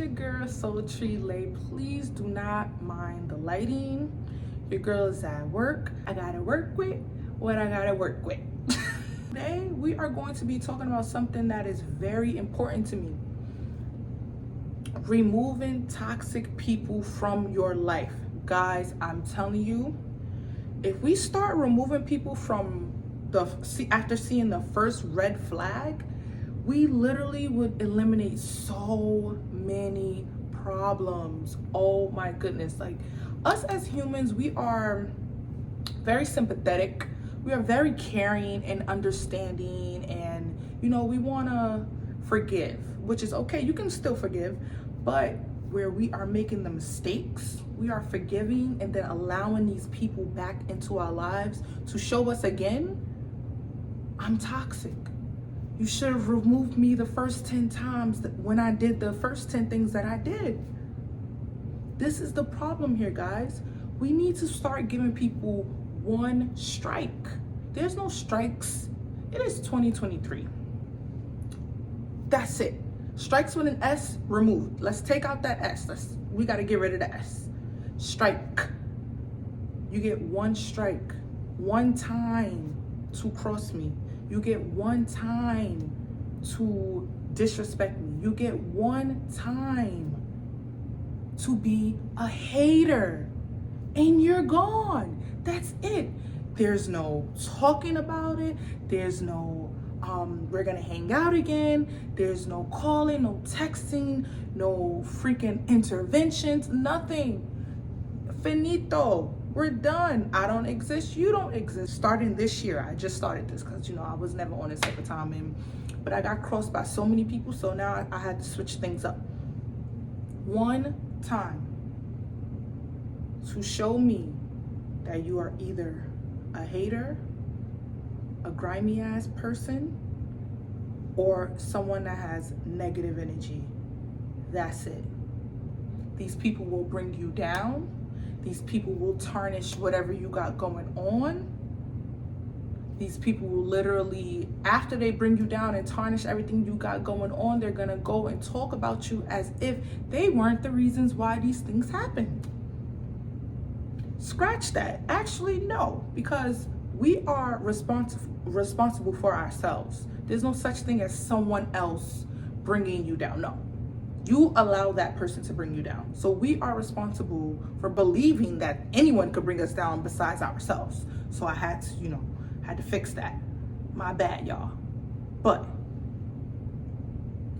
your girl Sultry Lay. Please do not mind the lighting. Your girl is at work. I gotta work with what I gotta work with. Today we are going to be talking about something that is very important to me. Removing toxic people from your life. Guys, I'm telling you, if we start removing people from after seeing the first red flag, we literally would eliminate so many problems. Oh my goodness. Like, us as humans, we are very sympathetic. We are very caring and understanding, and we want to forgive, which is okay. You can still forgive, but where we are making the mistakes, we are forgiving and then allowing these people back into our lives to show us again, I'm toxic. You should have removed me the first 10 times when I did the first 10 things that I did. This is the problem here, guys. We need to start giving people one strike. There's no strikes. It is 2023. That's it. Strikes with an S, removed. Let's take out that S. We got to get rid of the S. Strike. You get one strike, one time to cross me. You get one time to disrespect me. You get one time to be a hater, and you're gone. That's it. There's no talking about it. There's no we're gonna hang out again. There's no calling, no texting, no freaking interventions, nothing. Finito. We're done. I don't exist. You don't exist. Starting this year, I just started this because I was never on this type of time, but I got crossed by so many people, so now I had to switch things up. One time to show me that you are either a hater, a grimy ass person, or someone that has negative energy. That's it. These people will bring you down. These people will tarnish whatever you got going on. These people will literally, after they bring you down and tarnish everything you got going on, they're gonna go and talk about you as if they weren't the reasons why these things happened. Scratch that. Actually, no, because we are responsible for ourselves. There's no such thing as someone else bringing you down. No. You allow that person to bring you down. So we are responsible for believing that anyone could bring us down besides ourselves. So I had to, had to fix that. My bad, y'all. But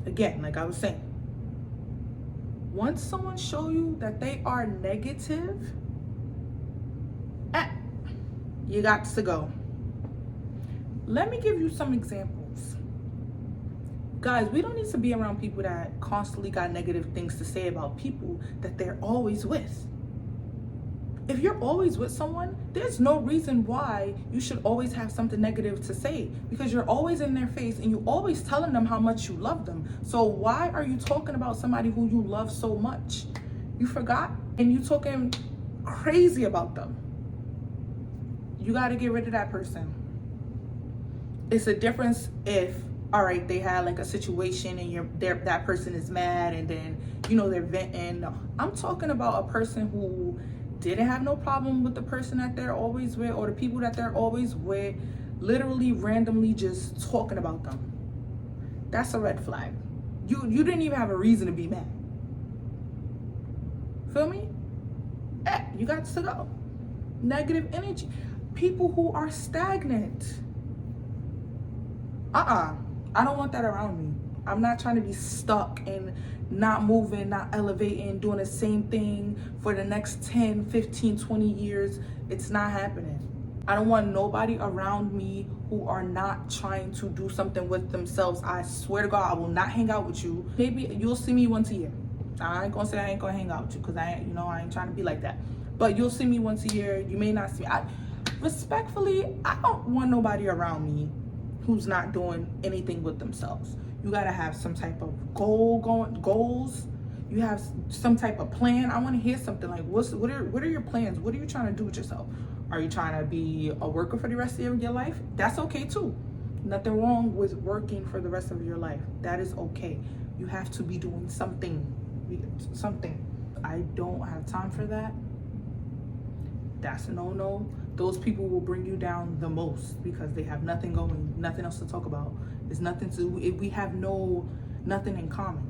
again, like I was saying, once someone show you that they are negative, you got to go. Let me give you some examples. Guys, we don't need to be around people that constantly got negative things to say about people that they're always with. If you're always with someone, there's no reason why you should always have something negative to say, because you're always in their face and you're always telling them how much you love them. So why are you talking about somebody who you love so much? You forgot? And you talking crazy about them. You got to get rid of that person. It's a difference if, all right, they had like a situation and that person is mad and then, they're venting. No, I'm talking about a person who didn't have no problem with the person that they're always with, or the people that they're always with, literally randomly just talking about them. That's a red flag. You didn't even have a reason to be mad. Feel me? You got to go. Negative energy. People who are stagnant. I don't want that around me. I'm not trying to be stuck and not moving, not elevating, doing the same thing for the next 10, 15, 20 years. It's not happening. I don't want nobody around me who are not trying to do something with themselves. I swear to God, I will not hang out with you. Maybe you'll see me once a year. I ain't gonna say I ain't gonna hang out with you because I ain't trying to be like that. But you'll see me once a year. You may not see me. Respectfully, I don't want nobody around me who's not doing anything with themselves. You gotta have some type of goals. You have some type of plan. I want to hear something like, what are your plans? What are you trying to do with yourself? Are you trying to be a worker for the rest of your life? That's okay too. Nothing wrong with working for the rest of your life. That is okay. You have to be doing something. something. I don't have time for that. That's a no-no. Those people will bring you down the most because they have nothing going, nothing else to talk about. There's nothing to, if we have nothing in common.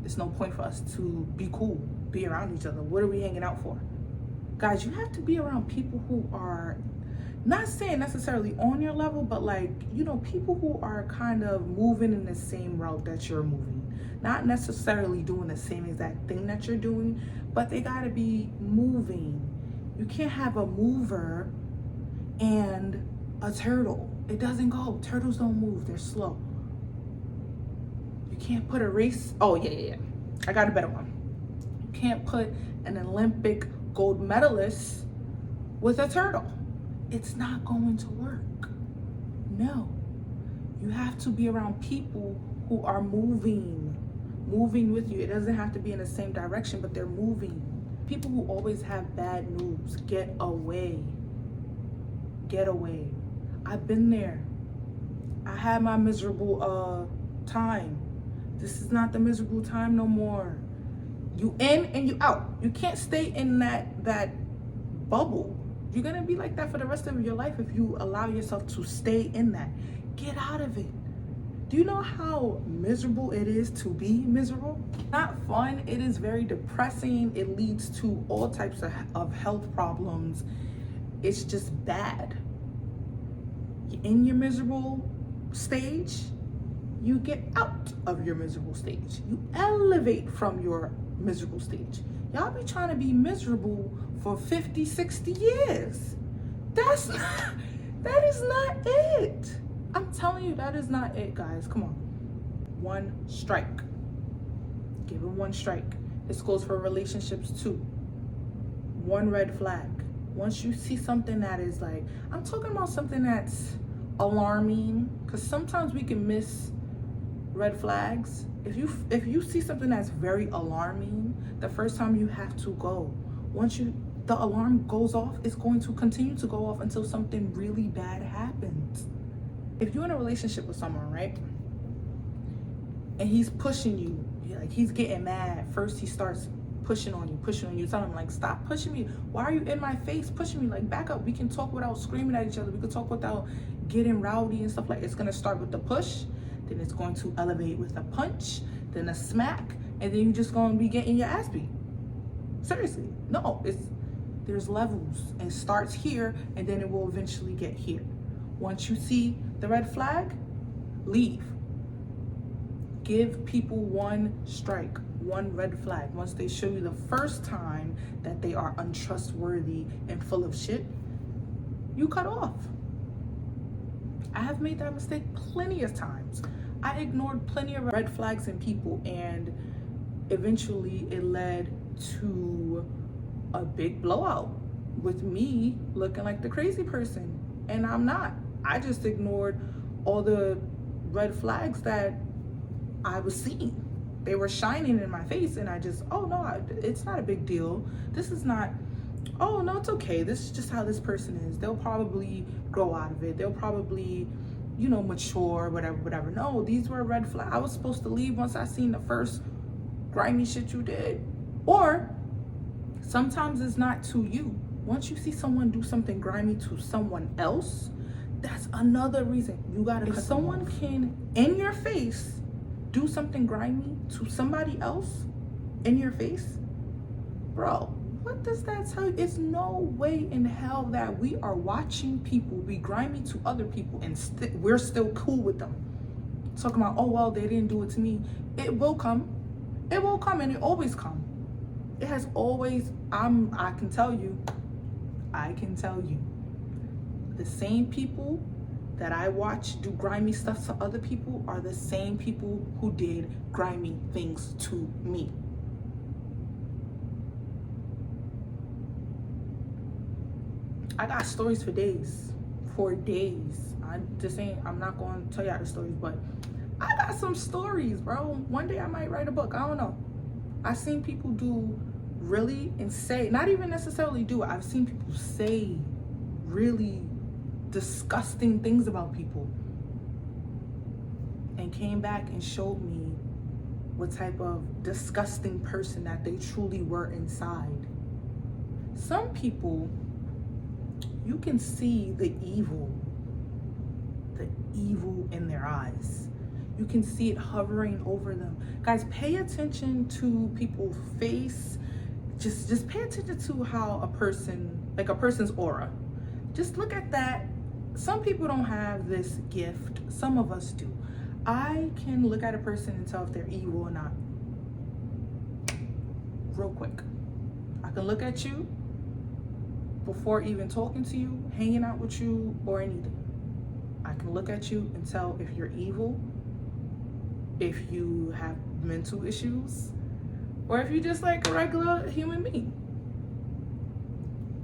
It's no point for us to be cool, be around each other. What are we hanging out for? Guys, you have to be around people who are, not saying necessarily on your level, but like, you know, people who are kind of moving in the same route that you're moving. Not necessarily doing the same exact thing that you're doing, but they gotta be moving. You can't have a mover and a turtle. It doesn't go. Turtles don't move, they're slow. You can't put a race, oh yeah. I got a better one. You can't put an Olympic gold medalist with a turtle. It's not going to work. No. You have to be around people who are moving with you. It doesn't have to be in the same direction, but they're moving. People who always have bad news, get away. Get away. I've been there. I had my miserable time. This is not the miserable time no more. You in and you out. You can't stay in that bubble. You're gonna be like that for the rest of your life if you allow yourself to stay in that. Get out of it. Do you know how miserable it is to be miserable? Not fun. It is very depressing. It leads to all types of health problems. It's just bad. In your miserable stage, you get out of your miserable stage. You elevate from your miserable stage. Y'all be trying to be miserable for 50, 60 years. That is not it. I'm telling you, that is not it, guys. Come on. One strike. Give it one strike. This goes for relationships too. One red flag. Once you see something that is like, I'm talking about something that's alarming, because sometimes we can miss red flags. If you see something that's very alarming, the first time you have to go. Once the alarm goes off, it's going to continue to go off until something really bad happens. If you're in a relationship with someone, right, and he's pushing you, like he's getting mad. First he starts pushing on you, telling him like, stop pushing me. Why are you in my face pushing me? Like, back up. We can talk without screaming at each other. We can talk without getting rowdy and stuff. Like, it's gonna start with the push, then it's going to elevate with a punch, then a smack, and then you're just gonna be getting your ass beat. Seriously, no, there's levels, and it starts here, and then it will eventually get here. Once you see the red flag, leave. Give people one strike, one red flag. Once they show you the first time that they are untrustworthy and full of shit, you cut off. I have made that mistake plenty of times. I ignored plenty of red flags in people, and eventually it led to a big blowout with me looking like the crazy person, and I'm not. I just ignored all the red flags that I was seeing. They were shining in my face, and I just, oh no, it's not a big deal. This is not, oh no, it's okay. This is just how this person is. They'll probably grow out of it. They'll probably, you know, mature, whatever. No, these were red flags. I was supposed to leave once I seen the first grimy shit you did. Or sometimes it's not to you. Once you see someone do something grimy to someone else, that's another reason you gotta. If someone can, in your face, do something grimy to somebody else, in your face, bro, what does that tell you? It's no way in hell that we are watching people be grimy to other people and we're still cool with them. Talking about, oh well, they didn't do it to me. It will come. It will come, and it always come. It has always. I can tell you. The same people that I watch do grimy stuff to other people are the same people who did grimy things to me. I got stories for days. I'm not going to tell y'all the stories, but I got some stories, bro. One day I might write a book. I don't know. I've seen people do really and say, not even necessarily do it. I've seen people say really disgusting things about people and came back and showed me what type of disgusting person that they truly were inside. Some people, you can see the evil in their eyes. You can see it hovering over them. Guys, pay attention to people's face. Just pay attention to how a person, like a person's aura. Just look at that. Some people don't have this gift. Some of us do. I can look at a person and tell if they're evil or not. Real quick. I can look at you before even talking to you, hanging out with you, or anything. I can look at you and tell if you're evil, if you have mental issues, or if you're just like a regular human being.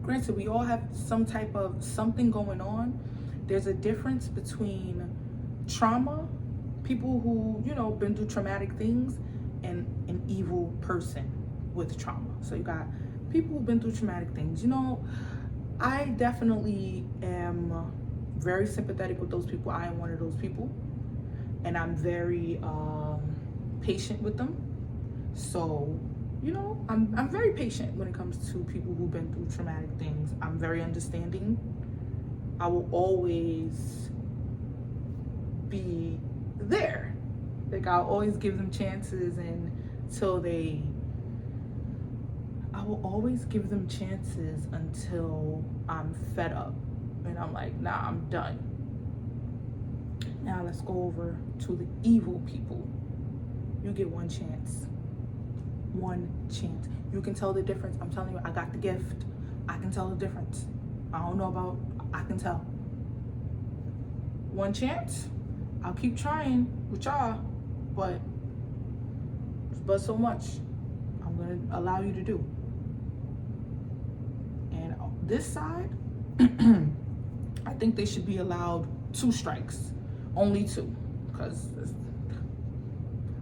Granted, we all have some type of something going on. There's a difference between trauma, people who, you know, been through traumatic things, and an evil person with trauma. So you got people who've been through traumatic things. You know, I definitely am very sympathetic with those people. I am one of those people, and I'm very patient with them. So, you know, I'm very patient when it comes to people who've been through traumatic things. I'm very understanding. I will always be there. Like, I'll always give them chances I will always give them chances until I'm fed up and I'm like, nah, I'm done. Now let's go over to the evil people. You get one chance. One chance. You can tell the difference. I'm telling you, I got the gift. I can tell the difference. I don't know about, I can tell. One chance. I'll keep trying with y'all, but so much I'm gonna allow you to do. And this side, I think they should be allowed 2 strikes, only 2, because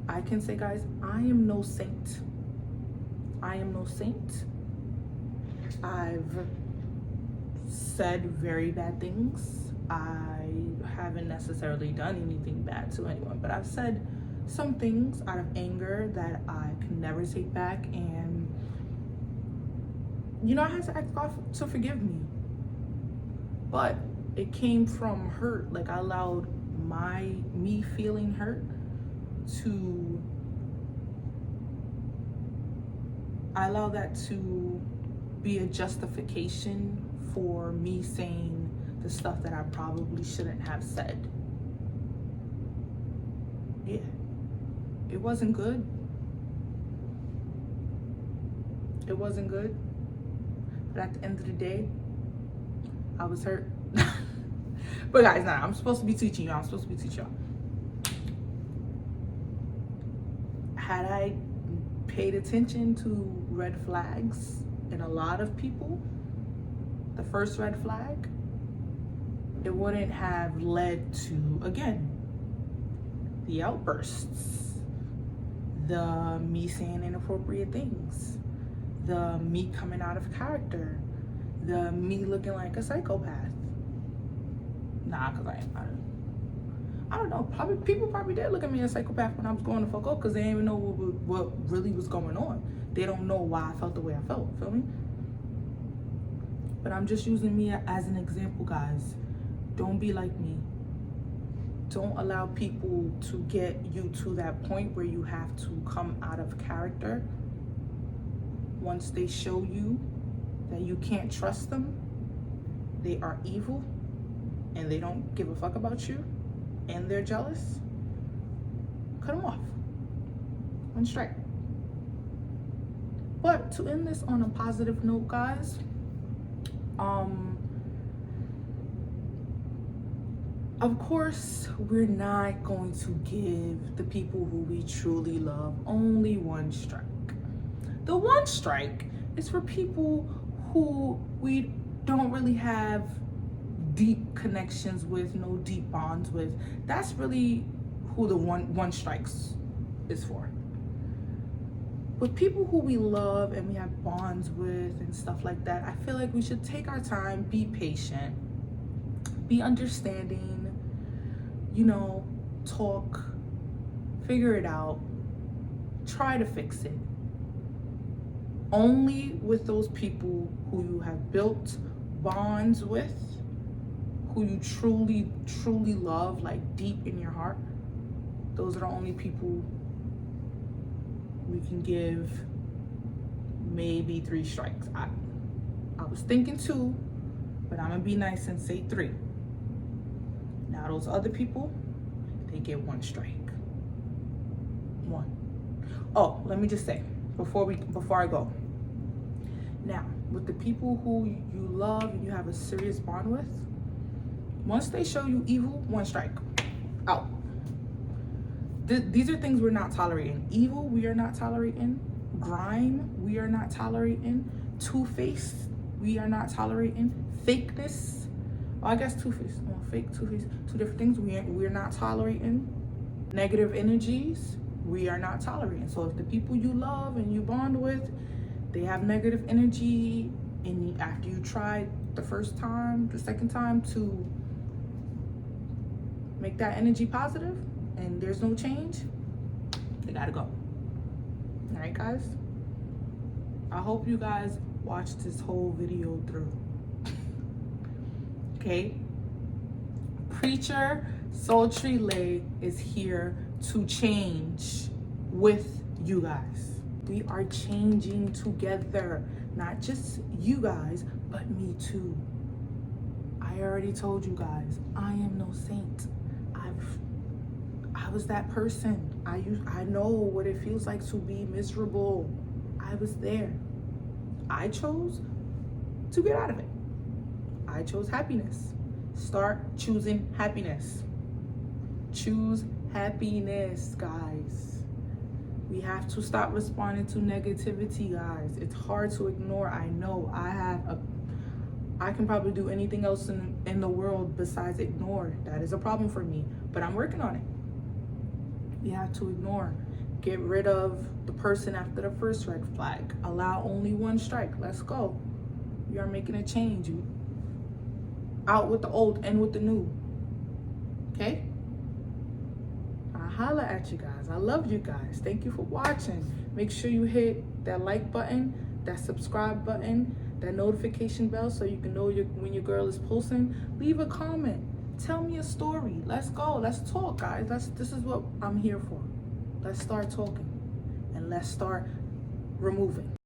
I can say, guys, I am no saint. I am no saint. I've said very bad things. I haven't necessarily done anything bad to anyone, but I've said some things out of anger that I can never take back, and you know, I had to ask God to forgive me. But it came from hurt. Like, I allowed me feeling hurt to, I allow that to be a justification for me saying the stuff that I probably shouldn't have said. Yeah, it wasn't good. It wasn't good. But at the end of the day, I was hurt. But guys, nah, I'm supposed to be teaching y'all. Had I paid attention to red flags in a lot of people, the first red flag, it wouldn't have led to, again, the outbursts, the me saying inappropriate things, the me coming out of character, the me looking like a psychopath. Nah, cause I don't know. People probably did look at me as a psychopath when I was going to fuck up, because they didn't even know what really was going on. They don't know why I felt the way I felt. Feel me? But I'm just using me as an example, guys. Don't be like me. Don't allow people to get you to that point where you have to come out of character. Once they show you that you can't trust them, they are evil, and they don't give a fuck about you, and they're jealous, cut them off. 1 strike. But to end this on a positive note, guys, of course, we're not going to give the people who we truly love only 1 strike. The 1 strike is for people who we don't really have deep connections with, no deep bonds with. That's really who the one strikes is for. With people who we love and we have bonds with and stuff like that, I feel like we should take our time, be patient, be understanding, you know, talk, figure it out, try to fix it. Only with those people who you have built bonds with, who you truly, truly love, like deep in your heart, those are the only people we can give maybe 3 strikes. I was thinking 2, but I'm gonna be nice and say 3. Now those other people, they get 1 strike. 1. Oh, let me just say, before I go. Now, with the people who you love and you have a serious bond with, once they show you evil, 1 strike. Out. These are things we're not tolerating. Evil, we are not tolerating. Grime, we are not tolerating. Two-faced, we are not tolerating. Fakeness, I guess two-faced. Well, fake, two-faced, 2 different things we're not tolerating. Negative energies, we are not tolerating. So if the people you love and you bond with, they have negative energy, and after you tried the first time, the second time to make that energy positive, and there's no change, they gotta go. All right, guys? I hope you guys watched this whole video through. Okay? Preacher Sultry Lay is here to change with you guys. We are changing together. Not just you guys, but me too. I already told you guys, I am no saint. I was that person. I know what it feels like to be miserable. I was there. I chose to get out of it. I chose happiness. Start choosing happiness. Choose happiness, guys. We have to stop responding to negativity, guys. It's hard to ignore. I know. I can probably do anything else in the world besides ignore. That is a problem for me, but I'm working on it. You have to ignore. Get rid of the person after the first red flag. Allow only 1 strike. Let's go. You are making a change. You out with the old and with the new. Okay? I holla at you guys. I love you guys. Thank you for watching. Make sure you hit that like button, that subscribe button, that notification bell so you can know when your girl is posting. Leave a comment. Tell me a story. Let's go. Let's talk, guys. This is what I'm here for. Let's start talking and let's start removing.